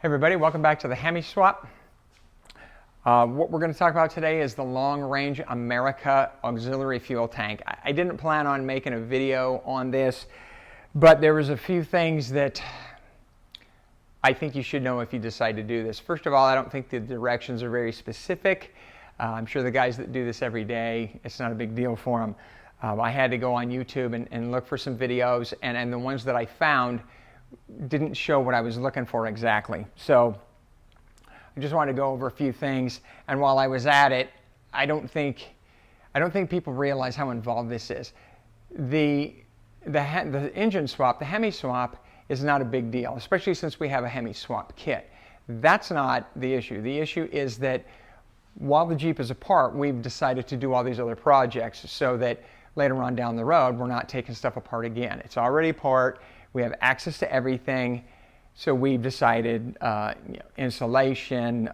Hey everybody, welcome back to the Hemi swap. What we're going to talk about today is the Long Range America auxiliary fuel tank. I didn't plan on making a video on this, but there was a few things that I think you should know if you decide to do this. First of all, I don't think the directions are very specific. I'm sure the guys that do this every day, it's not a big deal for them. I had to go on YouTube and look for some videos, and the ones that I found didn't show what I was looking for exactly. So I just wanted to go over a few things, and while I was at it, I don't think people realize how involved this is. The engine swap, the Hemi swap, is not a big deal, especially since we have a Hemi swap kit. That's not the issue. The issue is that while the Jeep is apart, we've decided to do all these other projects so that later on down the road, we're not taking stuff apart again. It's already apart. We have access to everything, so we've decided insulation,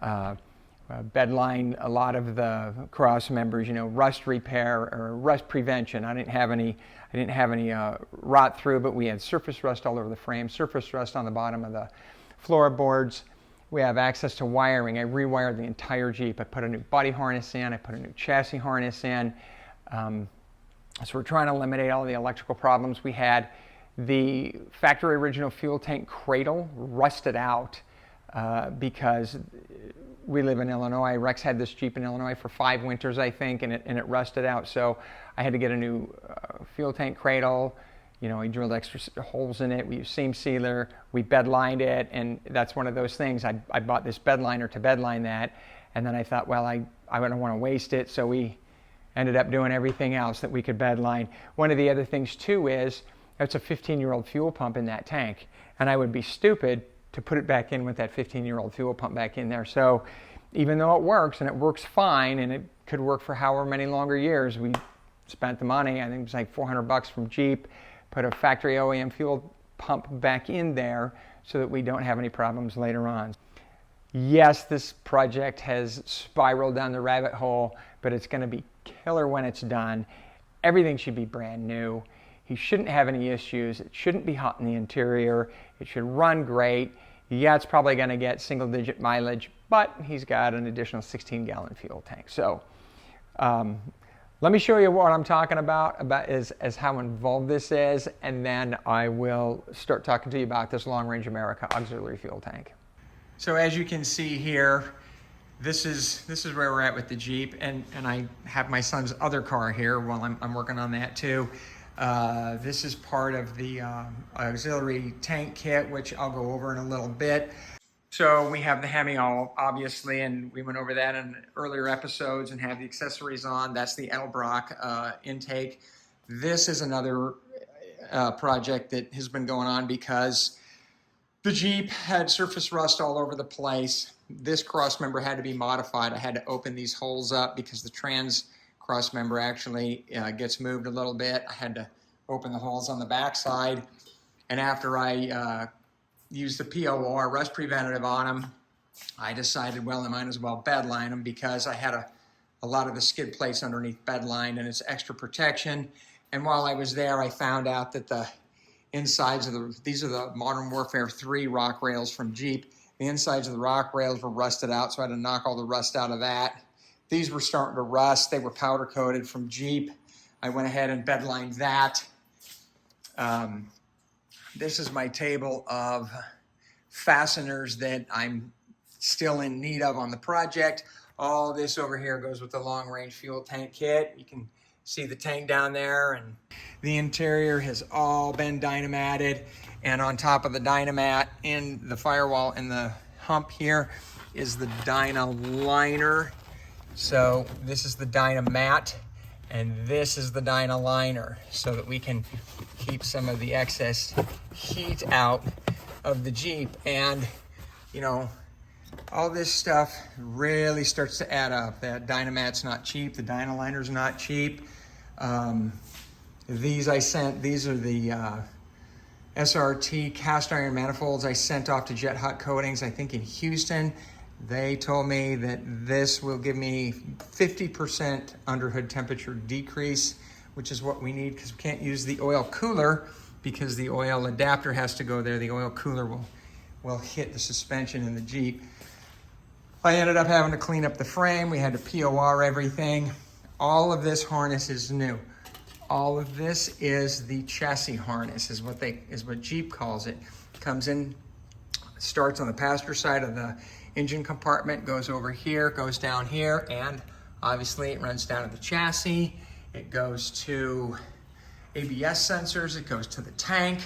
bed line, a lot of the cross members, rust repair or rust prevention. I didn't have any rot through, but we had surface rust all over the frame, surface rust on the bottom of the floorboards. We have access to wiring. I rewired the entire Jeep. I put a new body harness in. I put a new chassis harness in. So we're trying to eliminate all of the electrical problems we had. The factory original fuel tank cradle rusted out because we live in Illinois. Rex had this Jeep in Illinois for 5 winters, I think, and it rusted out. So I had to get a new fuel tank cradle. I drilled extra holes in it. We used seam sealer. We bed lined it, and that's one of those things. I bought this bed liner to bed line that, and then I thought, well, I don't want to waste it, so we ended up doing everything else that we could bed line. One of the other things too is it's a 15-year-old fuel pump in that tank, and I would be stupid to put it back in with that 15-year-old fuel pump back in there. So even though it works, and it works fine, and it could work for however many longer years, we spent the money. I think it was like $400 from Jeep, put a factory OEM fuel pump back in there so that we don't have any problems later on. Yes, this project has spiraled down the rabbit hole, but it's going to be killer when it's done. Everything should be brand new. He shouldn't have any issues. It shouldn't be hot in the interior. It should run great. Yeah, it's probably going to get single-digit mileage, but he's got an additional 16-gallon fuel tank. So let me show you what I'm talking about as how involved this is, and then I will start talking to you about this Long Range America auxiliary fuel tank. So as you can see here, this is where we're at with the Jeep, and I have my son's other car here while I'm working on that too. This is part of the auxiliary tank kit, which I'll go over in a little bit. So we have the Hemi, obviously, and we went over that in earlier episodes and have the accessories on. That's the Edelbrock intake. This is another project that has been going on because the Jeep had surface rust all over the place. This cross member had to be modified. I had to open these holes up because the trans cross member actually gets moved a little bit. I had to open the holes on the back side, and after I used the POR, rust preventative, on them, I decided, well, I might as well bed line them because I had a lot of the skid plates underneath bed lined, and it's extra protection. And while I was there, I found out that the insides of these are the Modern Warfare 3 rock rails from Jeep. The insides of the rock rails were rusted out, so I had to knock all the rust out of that. These were starting to rust. They were powder coated from Jeep. I went ahead and bed lined that. This is my table of fasteners that I'm still in need of on the project. All this over here goes with the long range fuel tank kit. You can see the tank down there, and the interior has all been dynamatted. And on top of the dynamat in the firewall in the hump here is the Dyna liner. So this is the Dyna mat, and this is the Dyna liner, so that we can keep some of the excess heat out of the Jeep. And all this stuff really starts to add up. That Dyna mat's not cheap. The Dyna liner's not cheap. These are the SRT cast iron manifolds I sent off to Jet Hot Coatings, I think in Houston. They told me that this will give me 50% underhood temperature decrease, which is what we need because we can't use the oil cooler because the oil adapter has to go there. The oil cooler will will hit the suspension in the Jeep. I ended up having to clean up the frame. We had to POR everything. All of this harness is new. All of this is the chassis harness, is what Jeep calls it. Comes in, starts on the passenger side of the engine compartment, goes over here, goes down here, and obviously it runs down to the chassis. It goes to ABS sensors, it goes to the tank.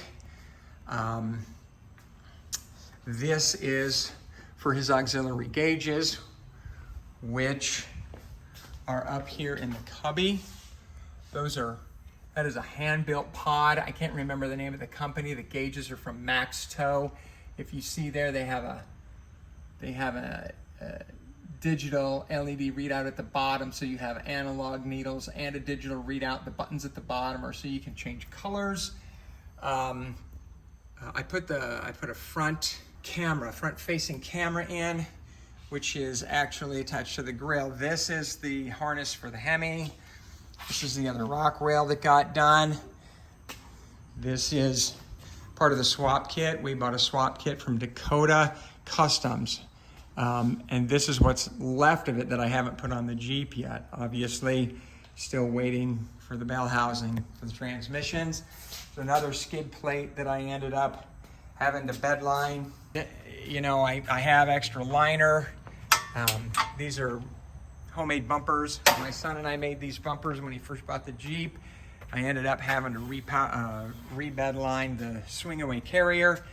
This is for his auxiliary gauges, which are up here in the cubby. That is a hand-built pod. I can't remember the name of the company. The gauges are from Max Tow. If you see there, they have a digital LED readout at the bottom, so you have analog needles and a digital readout. The buttons at the bottom are so you can change colors. I put a front-facing camera in, which is actually attached to the grill. This is the harness for the Hemi. This is the other rock rail that got done. This is part of the swap kit. We bought a swap kit from Dakota Customs. And this is what's left of it that I haven't put on the Jeep yet. Obviously, still waiting for the bell housing for the transmissions. So another skid plate that I ended up having to bed line. You know, I have extra liner. These are homemade bumpers. My son and I made these bumpers when he first bought the Jeep. I ended up having to re-bed line the swing away carrier.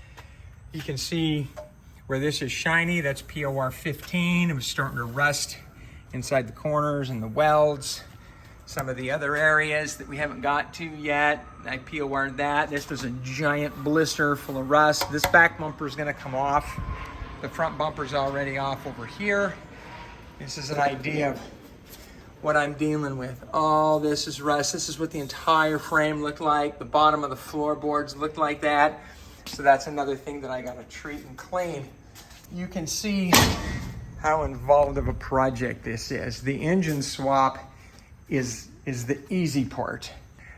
You can see where this is shiny, that's POR 15. It was starting to rust inside the corners and the welds. Some of the other areas that we haven't got to yet, I POR'd that. This was a giant blister full of rust. This back bumper is gonna come off. The front bumper's already off over here. This is an idea of what I'm dealing with. All this is rust. This is what the entire frame looked like. The bottom of the floorboards looked like that. So that's another thing that I gotta treat and clean. You can see how involved of a project this is. The engine swap is the easy part.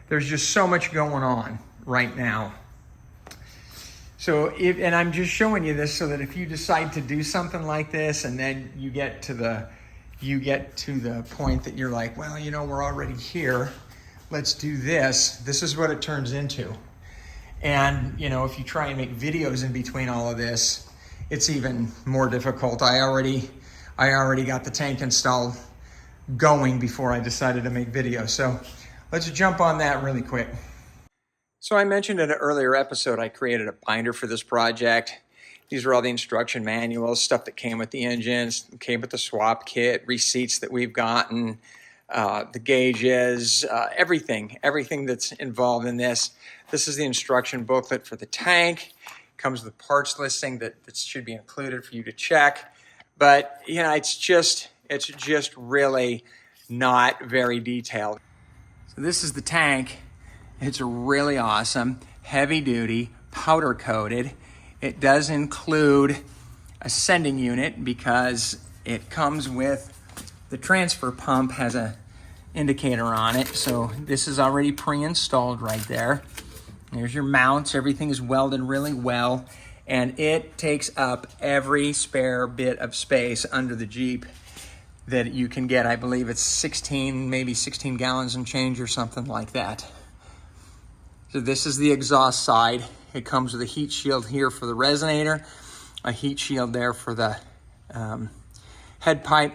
There's just so much going on right now. So and I'm just showing you this so that if you decide to do something like this and then you get to the point that you're like, well, you know, we're already here, let's do this. This is what it turns into. And, you know, if you try and make videos in between all of this, it's even more difficult. I already got the tank installed going before I decided to make videos. So let's jump on that really quick. So I mentioned in an earlier episode, I created a binder for this project. These are all the instruction manuals, stuff that came with the engines, came with the swap kit, receipts that we've gotten, the gauges, everything that's involved in this. This is the instruction booklet for the tank. Comes with a parts listing that should be included for you to check. But, you know, it's just really not very detailed. So this is the tank. It's really awesome, heavy duty, powder coated. It does include a sending unit because it comes with the transfer pump, has a indicator on it. So this is already pre-installed right there. There's your mounts. Everything is welded really well. And it takes up every spare bit of space under the Jeep that you can get. I believe it's 16, maybe 16 gallons and change or something like that. So this is the exhaust side. It comes with a heat shield here for the resonator, a heat shield there for the head pipe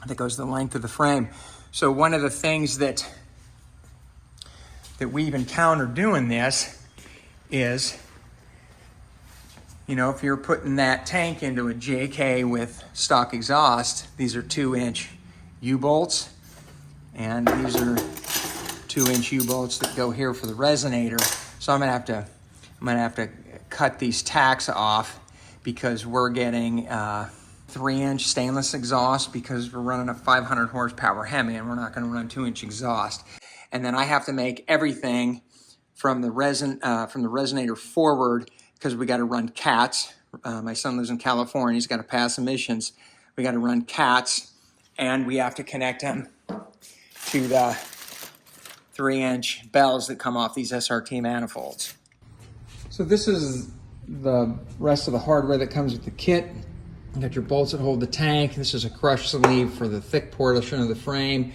that goes the length of the frame. So one of the things that we've encountered doing this is, you know, if you're putting that tank into a JK with stock exhaust, these are 2-inch U-bolts, and these are 2-inch U-bolts that go here for the resonator. So I'm gonna have to cut these tacks off because we're getting 3-inch stainless exhaust because we're running a 500 horsepower Hemi and we're not gonna run 2-inch exhaust. And then I have to make everything from the resonator forward because we got to run cats. My son lives in California. He's got to pass emissions. We got to run cats, and we have to connect them to the 3-inch bells that come off these SRT manifolds. So this is the rest of the hardware that comes with the kit. You got your bolts that hold the tank. This is a crush sleeve for the thick portion of the frame.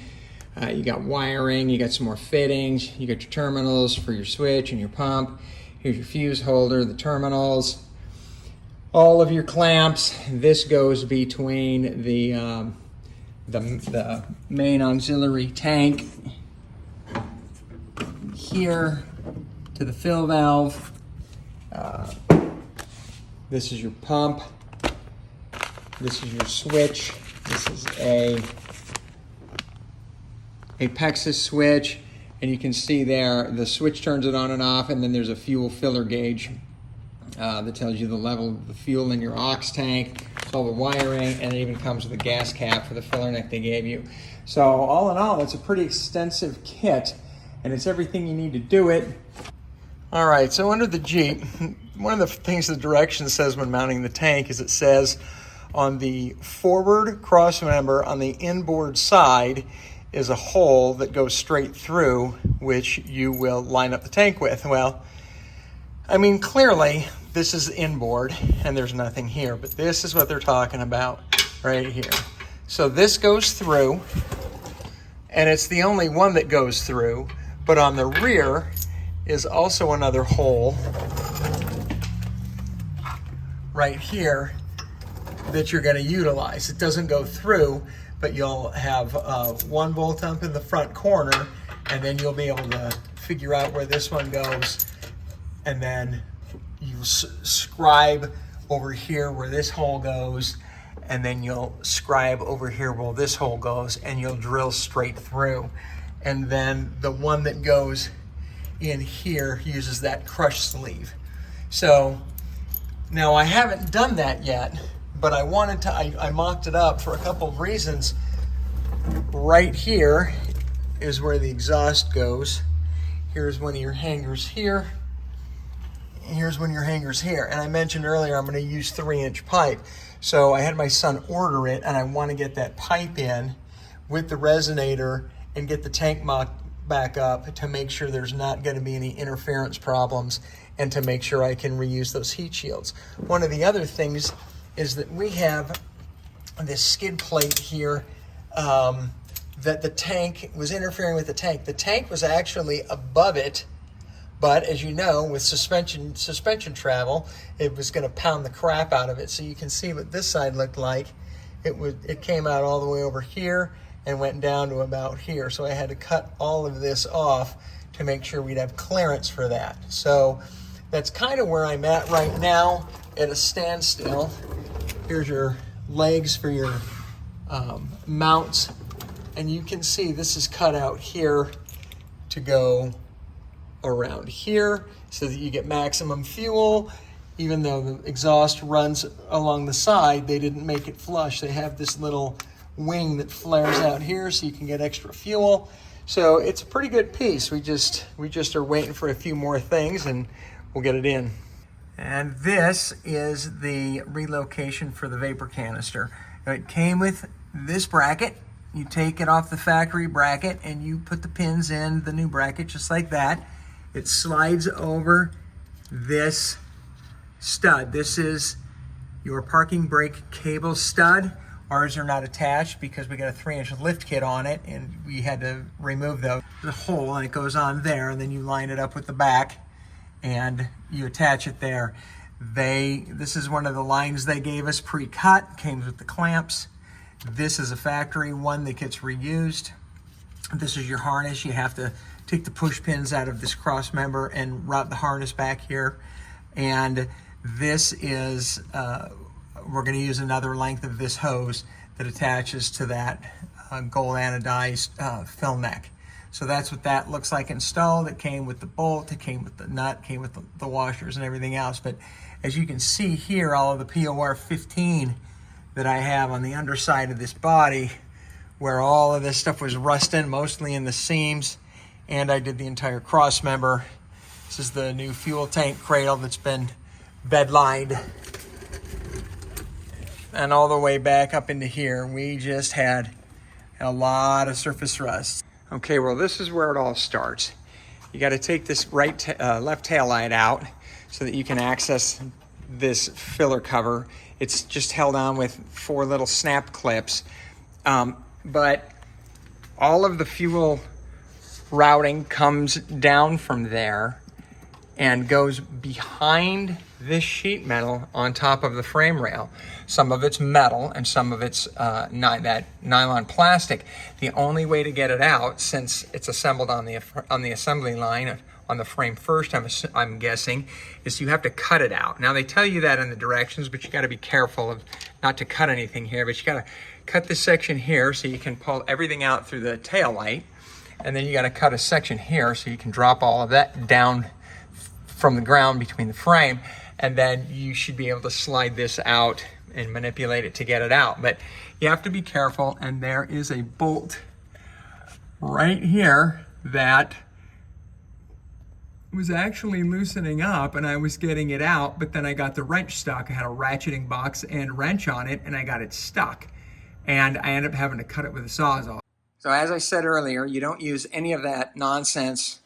You got wiring, you got some more fittings, you got your terminals for your switch and your pump. Here's your fuse holder, the terminals, all of your clamps. This goes between the main auxiliary tank here to the fill valve. This is your pump. This is your switch. This is a Pexus switch, and you can see there the switch turns it on and off, and then there's a fuel filler gauge that tells you the level of the fuel in your aux tank. It's all the wiring, and it even comes with a gas cap for the filler neck they gave you. So all in all, it's a pretty extensive kit, and it's everything you need to do it. All right, so under the Jeep, one of the things the directions says when mounting the tank is it says on the forward cross member on the inboard side is a hole that goes straight through, which you will line up the tank with. Well, I mean, clearly this is inboard and there's nothing here, but this is what they're talking about right here. So this goes through, and it's the only one that goes through, but on the rear is also another hole right here that you're going to utilize. It doesn't go through, but you'll have one bolt up in the front corner, and then you'll be able to figure out where this one goes, and then you scribe over here where this hole goes, and then you'll scribe over here where this hole goes, and you'll drill straight through. And then the one that goes in here uses that crush sleeve. So now I haven't done that yet, but I wanted to, I mocked it up for a couple of reasons. Right here is where the exhaust goes. Here's one of your hangers here. Here's one of your hangers here. And I mentioned earlier I'm going to use 3-inch pipe. So I had my son order it, and I want to get that pipe in with the resonator and get the tank mocked back up to make sure there's not going to be any interference problems, and to make sure I can reuse those heat shields. One of the other things is that we have this skid plate here that the tank was interfering with the tank. The tank was actually above it, but as you know, with suspension travel, it was going to pound the crap out of it. So you can see what this side looked like. It came out all the way over here and went down to about here. So I had to cut all of this off to make sure we'd have clearance for that. So that's kind of where I'm at right now, at a standstill. Here's your legs for your mounts. And you can see this is cut out here to go around here so that you get maximum fuel. Even though the exhaust runs along the side, they didn't make it flush. They have this little wing that flares out here so you can get extra fuel. So it's a pretty good piece. We just are waiting for a few more things, and we'll get it in. And this is the relocation for the vapor canister. It came with this bracket. You take it off the factory bracket and you put the pins in the new bracket just like that. It slides over this stud. This is your parking brake cable stud. Ours are not attached because we got a 3-inch lift kit on it, and we had to remove the hole, and it goes on there, and then you line it up with the back and you attach it there. This is one of the lines they gave us pre-cut, came with the clamps. This is a factory one that gets reused. This is your harness. You have to take the push pins out of this cross member and route the harness back here. And this is, we're going to use another length of this hose that attaches to that gold anodized fill neck. So that's what that looks like installed. It came with the bolt, it came with the nut, came with the washers and everything else. But as you can see here, all of the POR 15 that I have on the underside of this body, where all of this stuff was rusting, mostly in the seams, and I did the entire cross member. This is the new fuel tank cradle that's been bed lined. And all the way back up into here, we just had a lot of surface rust. Okay, well, this is where it all starts. You got to take this left tail light out. so that you can access this filler cover. It's just held on with 4 little snap clips. But all of the fuel routing comes down from there and goes behind this sheet metal on top of the frame rail. Some of it's metal and some of it's that nylon plastic. The only way to get it out, since it's assembled on the assembly line on the frame first, I'm guessing, is you have to cut it out. Now they tell you that in the directions, but you got to be careful of not to cut anything here. But you got to cut this section here so you can pull everything out through the tail light, and then you got to cut a section here so you can drop all of that down from the ground between the frame, and then you should be able to slide this out and manipulate it to get it out. But you have to be careful, and there is a bolt right here that was actually loosening up and I was getting it out, but then I got the wrench stuck. I had a ratcheting box and wrench on it and I got it stuck. And I ended up having to cut it with a Sawzall. So as I said earlier, you don't use any of that nonsense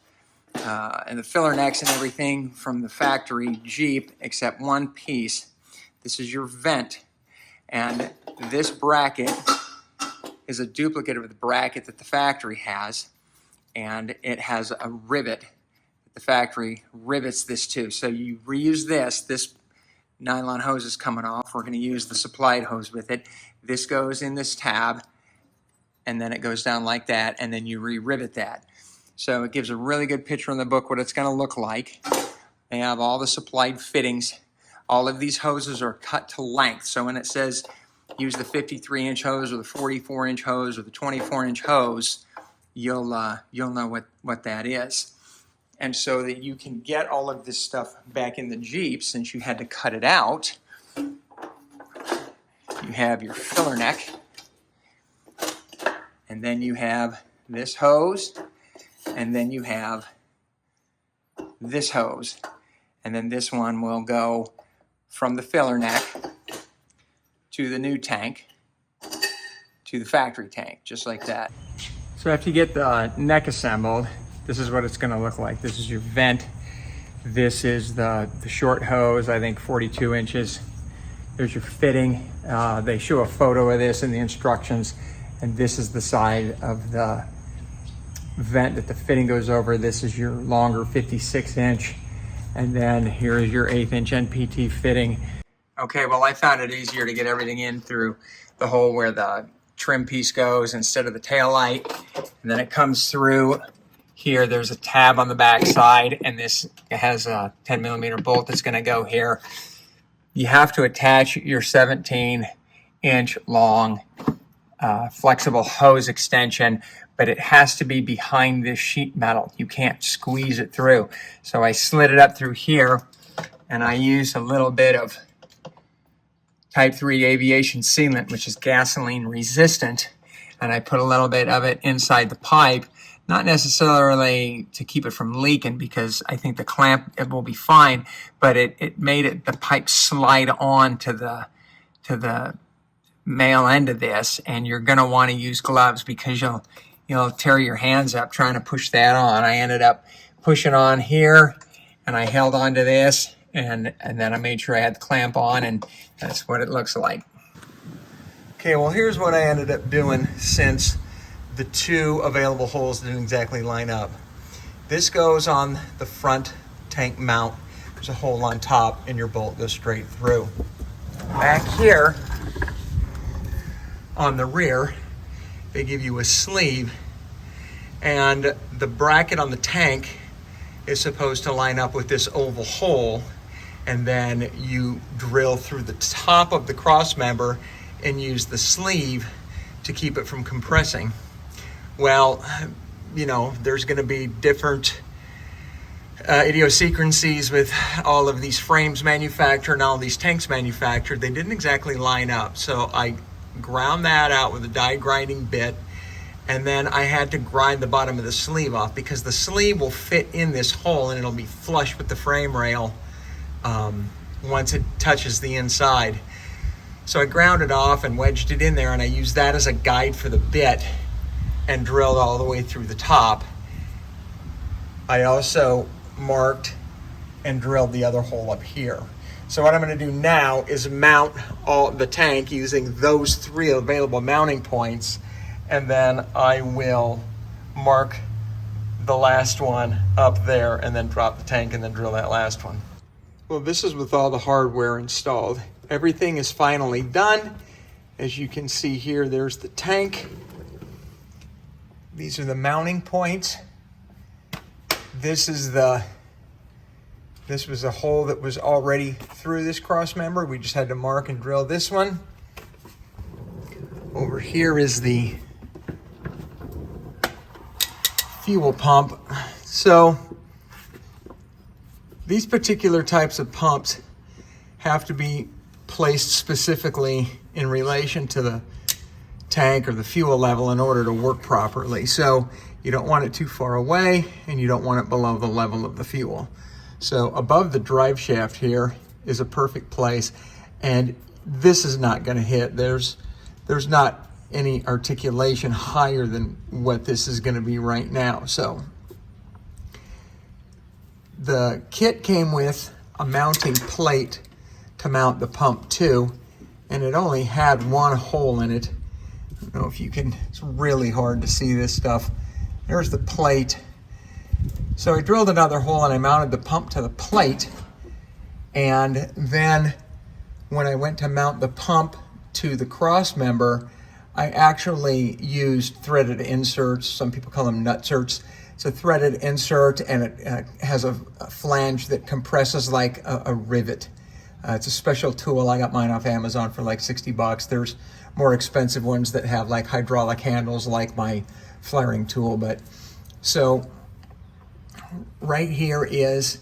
and the filler necks and everything from the factory Jeep except one piece. This is your vent. And this bracket is a duplicate of the bracket that the factory has. And it has a rivet. The factory rivets this too. So you reuse this nylon hose is coming off. We're going to use the supplied hose with it. This goes in this tab, and then it goes down like that, and then you re-rivet that. So it gives a really good picture in the book what it's going to look like. They have all the supplied fittings. All of these hoses are cut to length. So when it says use the 53-inch hose or the 44-inch hose or the 24-inch hose, you'll know what that is. And so that you can get all of this stuff back in the Jeep, since you had to cut it out, you have your filler neck, and then you have this hose, and then you have this hose. And then this one will go from the filler neck to the new tank to the factory tank, just like that. So after you get the neck assembled, this is what it's going to look like. This is your vent. This is the short hose, I think 42 inches. There's your fitting. They show a photo of this in the instructions. And this is the side of the vent that the fitting goes over. This is your longer 56 inch. And then here is your 1/8 inch NPT fitting. Okay, well, I found it easier to get everything in through the hole where the trim piece goes instead of the tail light. And then it comes through here. There's a tab on the back side, and this has a 10mm bolt that's going to go here. You have to attach your 17-inch long flexible hose extension, but it has to be behind this sheet metal. You can't squeeze it through. So I slid it up through here, and I used a little bit of Type 3 aviation sealant, which is gasoline resistant, and I put a little bit of it inside the pipe. Not necessarily to keep it from leaking, because I think the clamp, it will be fine, but it made the pipe slide on to the male end of this, and you're going to want to use gloves because you'll tear your hands up trying to push that on. I ended up pushing on here, and I held on to this, and then I made sure I had the clamp on, and that's what it looks like. Okay, well, here's what I ended up doing since the two available holes didn't exactly line up. This goes on the front tank mount. There's a hole on top, and your bolt goes straight through. Back here on the rear, they give you a sleeve, and the bracket on the tank is supposed to line up with this oval hole, and then you drill through the top of the cross member and use the sleeve to keep it from compressing. Well, you know, there's going to be different idiosyncrasies with all of these frames manufactured and all these tanks manufactured. They didn't exactly line up, so I ground that out with a die grinding bit, and then I had to grind the bottom of the sleeve off, because the sleeve will fit in this hole and it'll be flush with the frame rail once it touches the inside. So I ground it off and wedged it in there, and I used that as a guide for the bit and drilled all the way through the top. I also marked and drilled the other hole up here. So what I'm going to do now is mount the tank using those 3 available mounting points, and then I will mark the last one up there and then drop the tank and then drill that last one. Well, this is with all the hardware installed. Everything is finally done. As you can see here, there's the tank. These are the mounting points. This was a hole that was already through this cross member. We just had to mark and drill this one. Over here is the fuel pump. So these particular types of pumps have to be placed specifically in relation to the tank or the fuel level in order to work properly. So you don't want it too far away and you don't want it below the level of the fuel. So above the drive shaft here is a perfect place, and this is not going to hit. There's not any articulation higher than what this is going to be right now. So the kit came with a mounting plate to mount the pump to, and it only had 1 hole in it. I don't know if you can, it's really hard to see this stuff. There's the plate. So I drilled another hole and I mounted the pump to the plate, and then when I went to mount the pump to the cross member, I actually used threaded inserts. Some people call them nutserts. It's a threaded insert, and it has a flange that compresses like a rivet. It's a special tool. I got mine off Amazon for like 60 bucks. There's more expensive ones that have like hydraulic handles like my flaring tool. But so right here is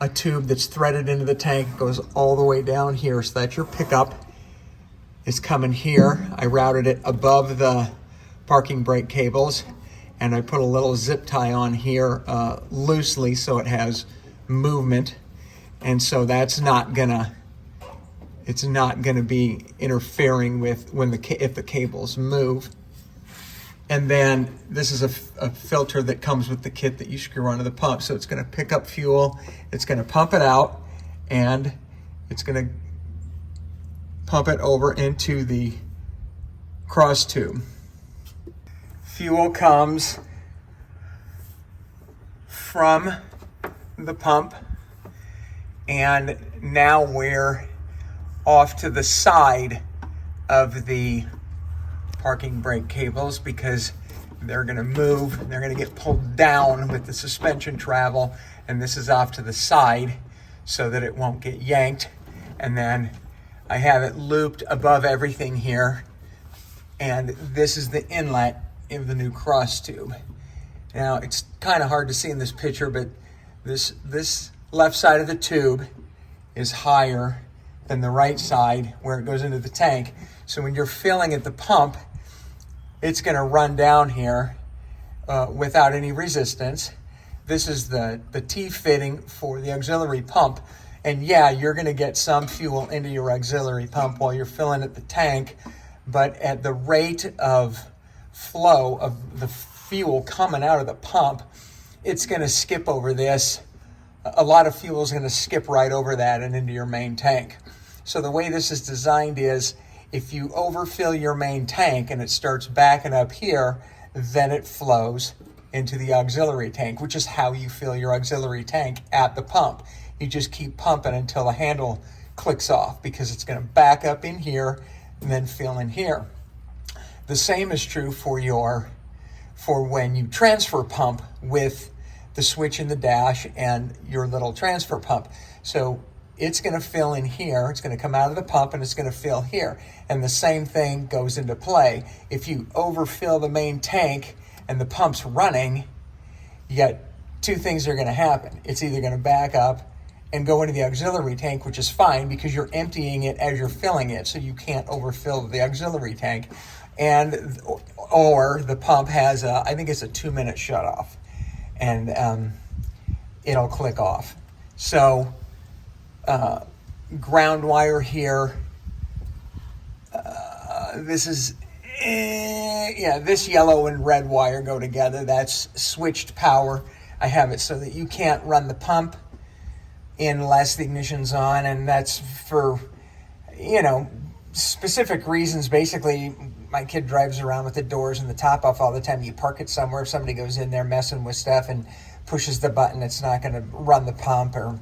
a tube that's threaded into the tank. It goes all the way down here. So that's your pickup. It's coming here. I routed it above the parking brake cables, and I put a little zip tie on here loosely so it has movement. And so that's not gonna, it's not gonna be interfering with if the cables move. And then this is a filter that comes with the kit that you screw onto the pump. So it's gonna pick up fuel, it's gonna pump it out, and it's gonna pump it over into the cross tube. Fuel comes from the pump, and now we're off to the side of the parking brake cables because they're going to move. They're going to get pulled down with the suspension travel, and this is off to the side so that it won't get yanked. And then I have it looped above everything here, and this is the inlet of the new cross tube. Now it's kind of hard to see in this picture, but this left side of the tube is higher than the right side where it goes into the tank. So when you're filling at the pump, it's going to run down here without any resistance. This is the T-fitting for the auxiliary pump. And yeah, you're going to get some fuel into your auxiliary pump while you're filling at the tank, but at the rate of flow of the fuel coming out of the pump, it's going to skip over this. A lot of fuel is going to skip right over that and into your main tank. So the way this is designed is if you overfill your main tank and it starts backing up here, then it flows into the auxiliary tank, which is how you fill your auxiliary tank at the pump. You just keep pumping until the handle clicks off because it's going to back up in here and then fill in here. The same is true for when you transfer pump with the switch in the dash and your little transfer pump. So it's going to fill in here, it's going to come out of the pump, and it's going to fill here. And the same thing goes into play. If you overfill the main tank and the pump's running, you got two things that are going to happen. It's either going to back up and go into the auxiliary tank, which is fine because you're emptying it as you're filling it, so you can't overfill the auxiliary tank. And or the pump has I think it's a 2-minute shutoff, and it'll click off. So ground wire here. This is this yellow and red wire go together. That's switched power. I have it so that you can't run the pump unless the ignition's on, and that's for, you know, specific reasons. Basically, my kid drives around with the doors and the top off all the time. You park it somewhere, if somebody goes in there messing with stuff and pushes the button, it's not going to run the pump or,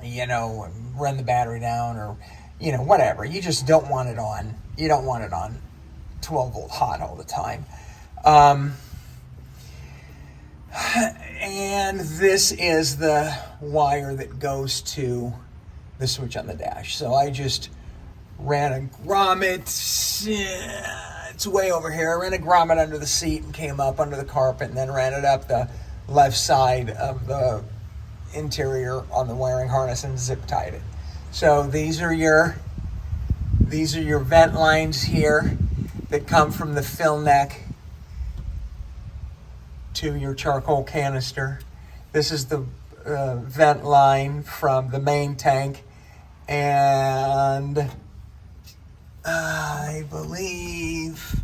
you know, run the battery down or, you know, whatever. You just don't want it on. You don't want it on 12 volt hot all the time. And this is the wire that goes to the switch on the dash. So I just ran a grommet. It's way over here. I ran a grommet under the seat and came up under the carpet and then ran it up the left side of the interior on the wiring harness and zip tied it. So these are your vent lines here that come from the fill neck to your charcoal canister. This is the vent line from the main tank, and I believe,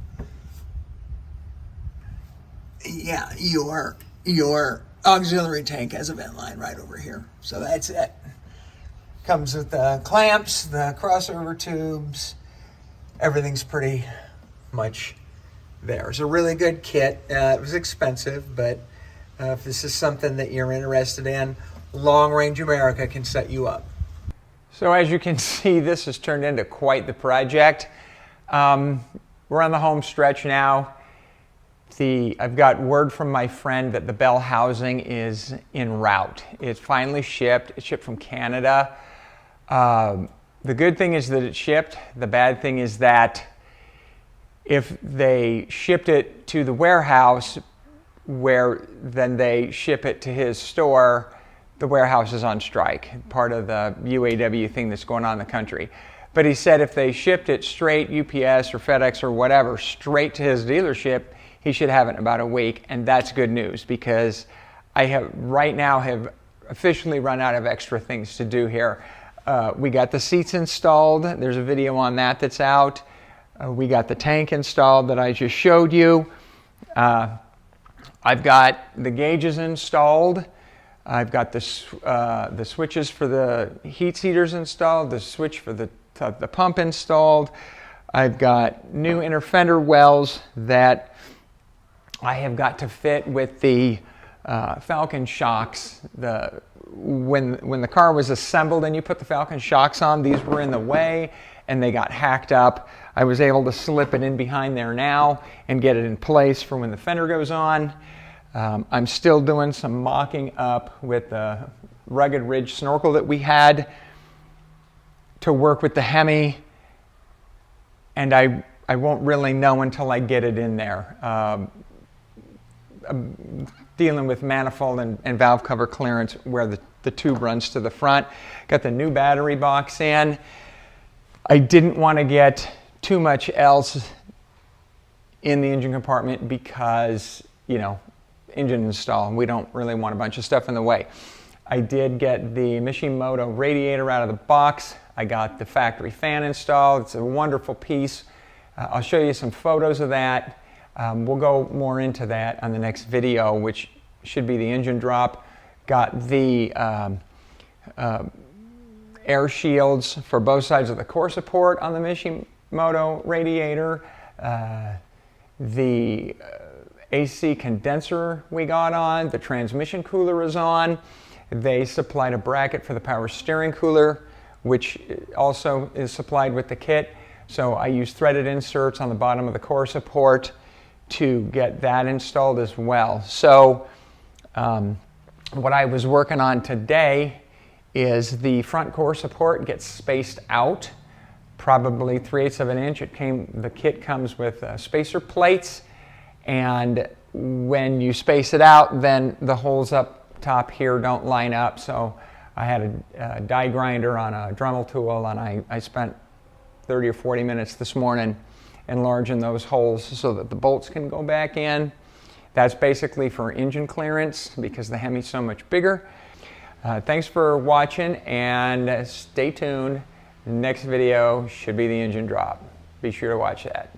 yeah, your auxiliary tank has a vent line right over here. So that's it. Comes with the clamps, the crossover tubes. Everything's pretty much there. It's a really good kit. It was expensive, but if this is something that you're interested in, Long Range America can set you up. So as you can see, this has turned into quite the project. We're on the home stretch now. I've got word from my friend that the bell housing is en route. It's finally shipped. It shipped from Canada. The good thing is that it shipped. The bad thing is that if they shipped it to the warehouse where then they ship it to his store, the warehouse is on strike, part of the UAW thing that's going on in the country. But he said if they shipped it straight, UPS or FedEx or whatever, straight to his dealership, he should have it in about a week, and that's good news because I have right now have officially run out of extra things to do here. We got the seats installed. There's a video on that that's out. We got the tank installed that I just showed you. I've got the gauges installed. I've got the switches for the heat seaters installed, the switch for the pump installed. I've got new inner fender wells that I have got to fit with the Falcon shocks. When the car was assembled and you put the Falcon shocks on, these were in the way and they got hacked up. I was able to slip it in behind there now and get it in place for when the fender goes on. I'm still doing some mocking up with the rugged ridge snorkel that we had to work with the Hemi, and I won't really know until I get it in there. I'm dealing with manifold and valve cover clearance where the tube runs to the front. Got the new battery box in. I didn't want to get too much else in the engine compartment because, you know, engine install, and we don't really want a bunch of stuff in the way. I did get the Mishimoto radiator out of the box. I got the factory fan installed. It's a wonderful piece. I'll show you some photos of that. We'll go more into that on the next video, which should be the engine drop. Got the air shields for both sides of the core support on the Mishimoto radiator. The AC condenser we got on, the transmission cooler is on. They supplied a bracket for the power steering cooler, which also is supplied with the kit. So I used threaded inserts on the bottom of the core support to get that installed as well. So what I was working on today is the front core support gets spaced out, probably 3/8 of an inch. The kit comes with spacer plates, and when you space it out, then the holes up top here don't line up. So I had a die grinder on a Dremel tool, and I spent 30 or 40 minutes this morning enlarging those holes so that the bolts can go back in. That's basically for engine clearance because the Hemi's so much bigger. Thanks for watching, and stay tuned. Next video should be the engine drop. Be sure to watch that.